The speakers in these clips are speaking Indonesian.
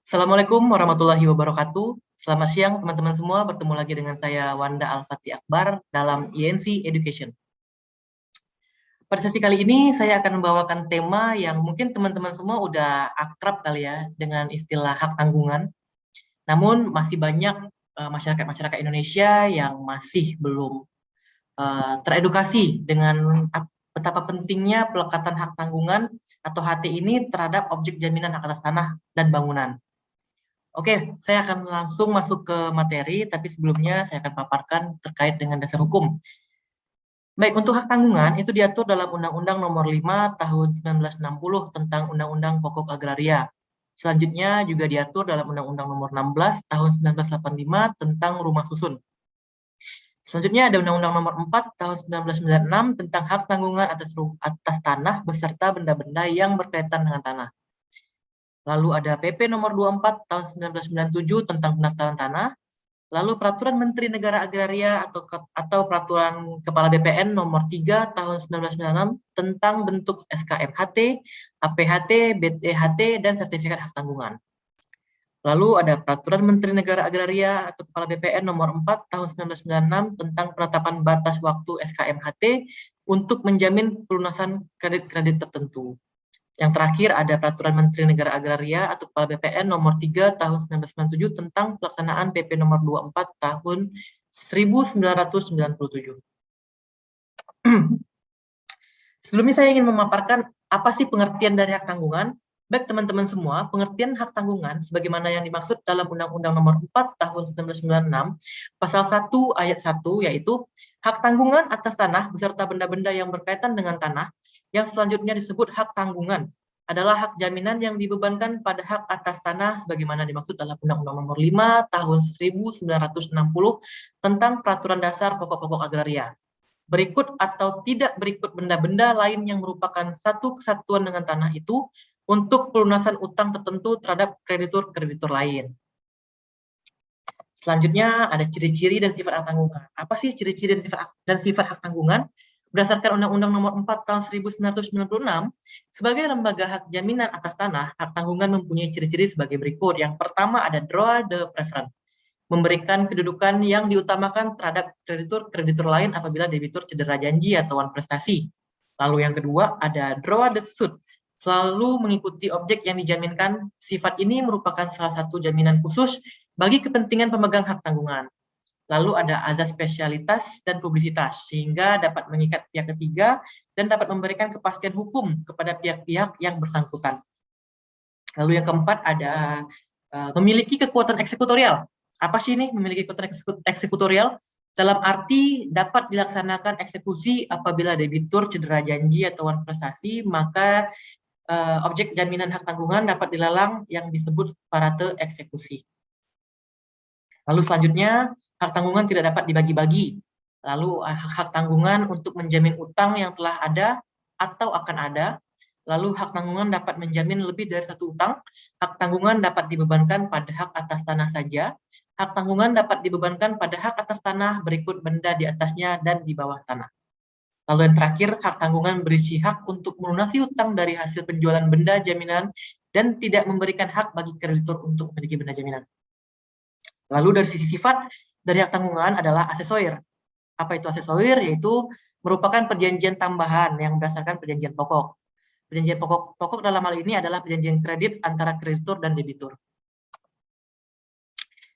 Assalamualaikum warahmatullahi wabarakatuh. Selamat siang teman-teman semua, bertemu lagi dengan saya Wanda Al-Fatih Akbar dalam INC Education. Pada sesi kali ini saya akan membawakan tema yang mungkin teman-teman semua udah akrab kali ya dengan istilah hak tanggungan. Namun masih banyak masyarakat Indonesia yang masih belum teredukasi dengan betapa pentingnya pelekatan hak tanggungan atau HT ini terhadap objek jaminan hak atas tanah dan bangunan. Oke, saya akan langsung masuk ke materi, tapi sebelumnya saya akan paparkan terkait dengan dasar hukum. Baik, untuk hak tanggungan itu diatur dalam Undang-Undang Nomor 5 Tahun 1960 tentang Undang-Undang Pokok Agraria. Selanjutnya juga diatur dalam Undang-Undang Nomor 16 Tahun 1985 tentang Rumah Susun. Selanjutnya ada Undang-Undang Nomor 4 Tahun 1996 tentang hak tanggungan atas tanah beserta benda-benda yang berkaitan dengan tanah. Lalu ada PP Nomor 24 Tahun 1997 tentang pendaftaran tanah. Lalu Peraturan Menteri Negara Agraria atau Peraturan Kepala BPN Nomor 3 Tahun 1996 tentang bentuk SKMHT, APHT, BTHT, dan sertifikat hak tanggungan. Lalu ada Peraturan Menteri Negara Agraria atau Kepala BPN Nomor 4 Tahun 1996 tentang penetapan batas waktu SKMHT untuk menjamin pelunasan kredit-kredit tertentu. Yang terakhir ada Peraturan Menteri Negara Agraria atau Kepala BPN Nomor 3 Tahun 1997 tentang pelaksanaan PP Nomor 24 Tahun 1997. Sebelumnya saya ingin memaparkan apa sih pengertian dari hak tanggungan. Baik teman-teman semua, pengertian hak tanggungan sebagaimana yang dimaksud dalam Undang-Undang Nomor 4 Tahun 1996, Pasal 1 Ayat 1, yaitu hak tanggungan atas tanah beserta benda-benda yang berkaitan dengan tanah, yang selanjutnya disebut hak tanggungan, adalah hak jaminan yang dibebankan pada hak atas tanah sebagaimana dimaksud dalam Undang-Undang Nomor 5 Tahun 1960 tentang Peraturan Dasar Pokok-Pokok Agraria. Berikut atau tidak berikut benda-benda lain yang merupakan satu kesatuan dengan tanah itu untuk pelunasan utang tertentu terhadap kreditur-kreditur lain. Selanjutnya ada ciri-ciri dan sifat hak tanggungan. Apa sih ciri-ciri dan sifat hak tanggungan? Berdasarkan Undang-Undang Nomor 4 Tahun 1996, sebagai lembaga hak jaminan atas tanah, hak tanggungan mempunyai ciri-ciri sebagai berikut. Yang pertama ada droit de préférence, memberikan kedudukan yang diutamakan terhadap kreditur-kreditur lain apabila debitur cedera janji atau wan prestasi. Lalu yang kedua ada droit de suite, selalu mengikuti objek yang dijaminkan. Sifat ini merupakan salah satu jaminan khusus bagi kepentingan pemegang hak tanggungan. Lalu ada azas spesialitas dan publisitas, sehingga dapat mengikat pihak ketiga dan dapat memberikan kepastian hukum kepada pihak-pihak yang bersangkutan. Lalu yang keempat ada memiliki kekuatan eksekutorial. Apa sih ini memiliki kekuatan eksekutorial? Dalam arti dapat dilaksanakan eksekusi apabila debitur cedera janji atau wan prestasi, maka objek jaminan hak tanggungan dapat dilelang yang disebut parate eksekusi. Lalu selanjutnya, hak tanggungan tidak dapat dibagi-bagi. Lalu hak tanggungan untuk menjamin utang yang telah ada atau akan ada. Lalu hak tanggungan dapat menjamin lebih dari satu utang. Hak tanggungan dapat dibebankan pada hak atas tanah saja. Hak tanggungan dapat dibebankan pada hak atas tanah berikut benda di atasnya dan di bawah tanah. Lalu yang terakhir, hak tanggungan berisi hak untuk melunasi utang dari hasil penjualan benda jaminan dan tidak memberikan hak bagi kreditur untuk memiliki benda jaminan. Lalu dari sisi sifat dari hak tanggungan adalah asesoir. Apa itu asesoir? Yaitu merupakan perjanjian tambahan yang berdasarkan perjanjian pokok. Perjanjian pokok dalam hal ini adalah perjanjian kredit antara kreditur dan debitur.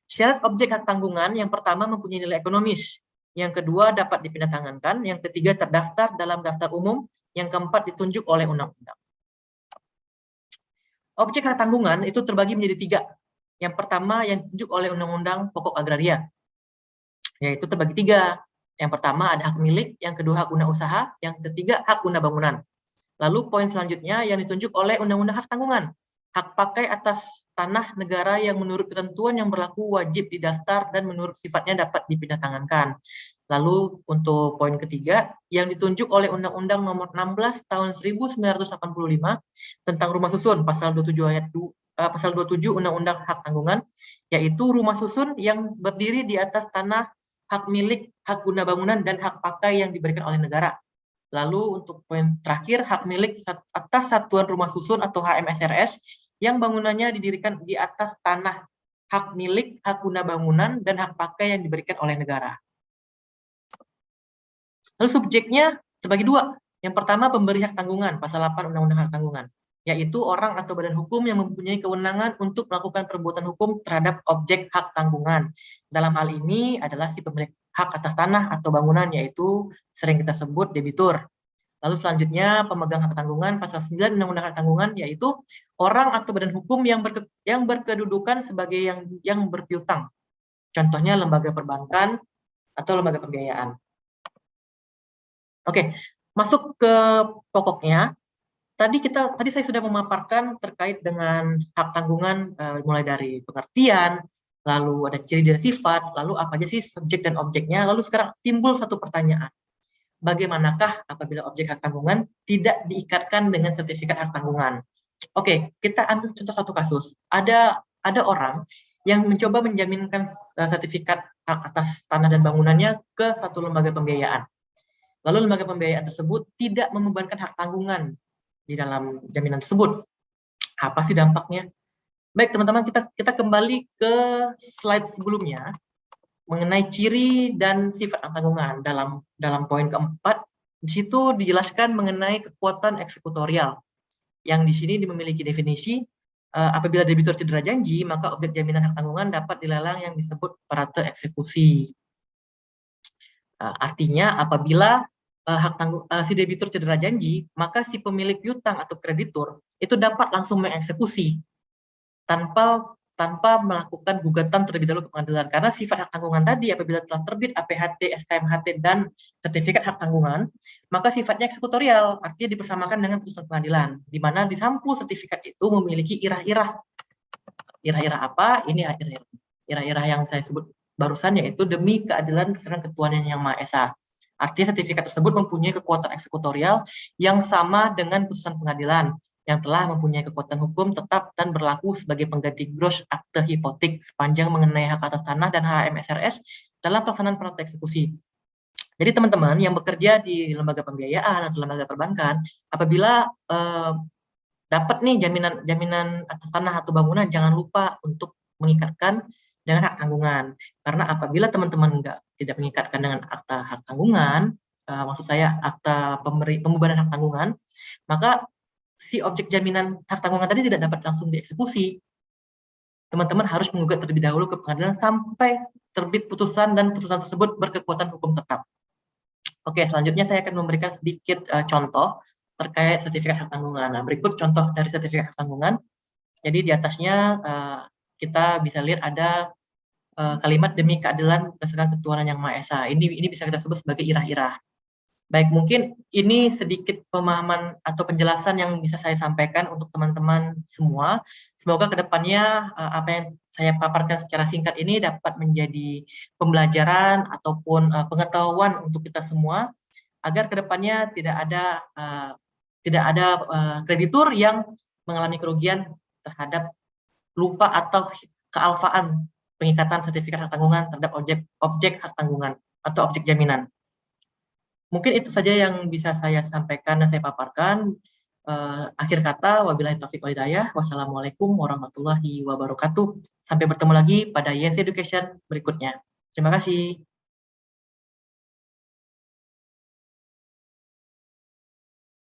Syarat objek hak tanggungan yang pertama mempunyai nilai ekonomis, yang kedua dapat dipindahtangankan, yang ketiga terdaftar dalam daftar umum, yang keempat ditunjuk oleh undang-undang. Objek hak tanggungan itu terbagi menjadi tiga. Yang pertama yang ditunjuk oleh Undang-Undang Pokok Agraria, yaitu terbagi tiga. Yang pertama ada hak milik, yang kedua hak guna usaha, yang ketiga hak guna bangunan. Lalu poin selanjutnya yang ditunjuk oleh Undang-Undang Hak Tanggungan, hak pakai atas tanah negara yang menurut ketentuan yang berlaku wajib didaftar dan menurut sifatnya dapat dipindahtangankan. Lalu untuk poin ketiga yang ditunjuk oleh Undang-Undang Nomor 16 Tahun 1985 tentang rumah susun, pasal 27 ayat 2 Pasal 27 Undang-Undang Hak Tanggungan, yaitu rumah susun yang berdiri di atas tanah, hak milik, hak guna bangunan, dan hak pakai yang diberikan oleh negara. Lalu untuk poin terakhir, hak milik atas satuan rumah susun atau HMSRS yang bangunannya didirikan di atas tanah hak milik, hak guna bangunan, dan hak pakai yang diberikan oleh negara. Lalu subjeknya terbagi dua. Yang pertama, pemberi hak tanggungan, pasal 8 Undang-Undang Hak Tanggungan, yaitu orang atau badan hukum yang mempunyai kewenangan untuk melakukan perbuatan hukum terhadap objek hak tanggungan. Dalam hal ini adalah si pemilik hak atas tanah atau bangunan, yaitu sering kita sebut debitur. Lalu selanjutnya, pemegang hak tanggungan, pasal 9 Undang-Undang Hak Tanggungan, yaitu orang atau badan hukum yang berkedudukan sebagai yang berpiutang. Contohnya lembaga perbankan atau lembaga pembiayaan. Oke, masuk ke pokoknya. Tadi saya sudah memaparkan terkait dengan hak tanggungan, mulai dari pengertian, lalu ada ciri dan sifat, lalu apa aja sih subjek dan objeknya. Lalu sekarang timbul satu pertanyaan. Bagaimanakah apabila objek hak tanggungan tidak diikatkan dengan sertifikat hak tanggungan? Oke, kita ambil contoh satu kasus. Ada orang yang mencoba menjaminkan sertifikat hak atas tanah dan bangunannya ke satu lembaga pembiayaan. Lalu lembaga pembiayaan tersebut tidak membebankan hak tanggungan di dalam jaminan tersebut. Apa sih dampaknya? Baik teman-teman, kita kembali ke slide sebelumnya mengenai ciri dan sifat hak tanggungan. Dalam poin keempat, di situ dijelaskan mengenai kekuatan eksekutorial, yang di sini memiliki definisi, apabila debitur cedera janji, maka objek jaminan hak tanggungan dapat dilelang yang disebut parate eksekusi. Artinya apabila si debitur cedera janji, maka si pemilik piutang atau kreditur itu dapat langsung mengeksekusi tanpa melakukan gugatan terlebih dahulu ke pengadilan, karena sifat hak tanggungan tadi apabila telah terbit APHT, SKMHT, dan sertifikat hak tanggungan, maka sifatnya eksekutorial, artinya dipersamakan dengan putusan pengadilan, di mana di sampul sertifikat itu memiliki irah-irah. Irah-irah apa? Ini irah-irah yang saya sebut barusan, yaitu demi keadilan kesetaraan ketuhanan yang Maha Esa. Artinya sertifikat tersebut mempunyai kekuatan eksekutorial yang sama dengan putusan pengadilan yang telah mempunyai kekuatan hukum tetap dan berlaku sebagai pengganti gros akte hipotek sepanjang mengenai hak atas tanah dan HMSRS dalam pelaksanaan perintah eksekusi. Jadi teman-teman yang bekerja di lembaga pembiayaan atau lembaga perbankan, apabila dapat nih jaminan atas tanah atau bangunan, jangan lupa untuk mengikatkan dengan hak tanggungan. Karena apabila teman-teman tidak mengikatkan dengan akta hak tanggungan, maksud saya akta pembebanan hak tanggungan, maka si objek jaminan hak tanggungan tadi tidak dapat langsung dieksekusi. Teman-teman harus menggugat terlebih dahulu ke pengadilan sampai terbit putusan dan putusan tersebut berkekuatan hukum tetap. Oke, selanjutnya saya akan memberikan sedikit contoh terkait sertifikat hak tanggungan. Nah, berikut contoh dari sertifikat hak tanggungan. Jadi di atasnya kita bisa lihat ada kalimat demi keadilan berdasarkan ketuhanan yang Maha Esa. Ini bisa kita sebut sebagai irah-irah. Baik, mungkin ini sedikit pemahaman atau penjelasan yang bisa saya sampaikan untuk teman-teman semua. Semoga kedepannya apa yang saya paparkan secara singkat ini dapat menjadi pembelajaran ataupun pengetahuan untuk kita semua, agar kedepannya tidak ada kreditur yang mengalami kerugian terhadap lupa atau kealfaan pengikatan sertifikat hak tanggungan terhadap objek hak tanggungan atau objek jaminan. Mungkin itu saja yang bisa saya sampaikan dan saya paparkan. Akhir kata, wabillahi taufiq wal hidayah. Wassalamualaikum warahmatullahi wabarakatuh. Sampai bertemu lagi pada YC Education berikutnya. Terima kasih.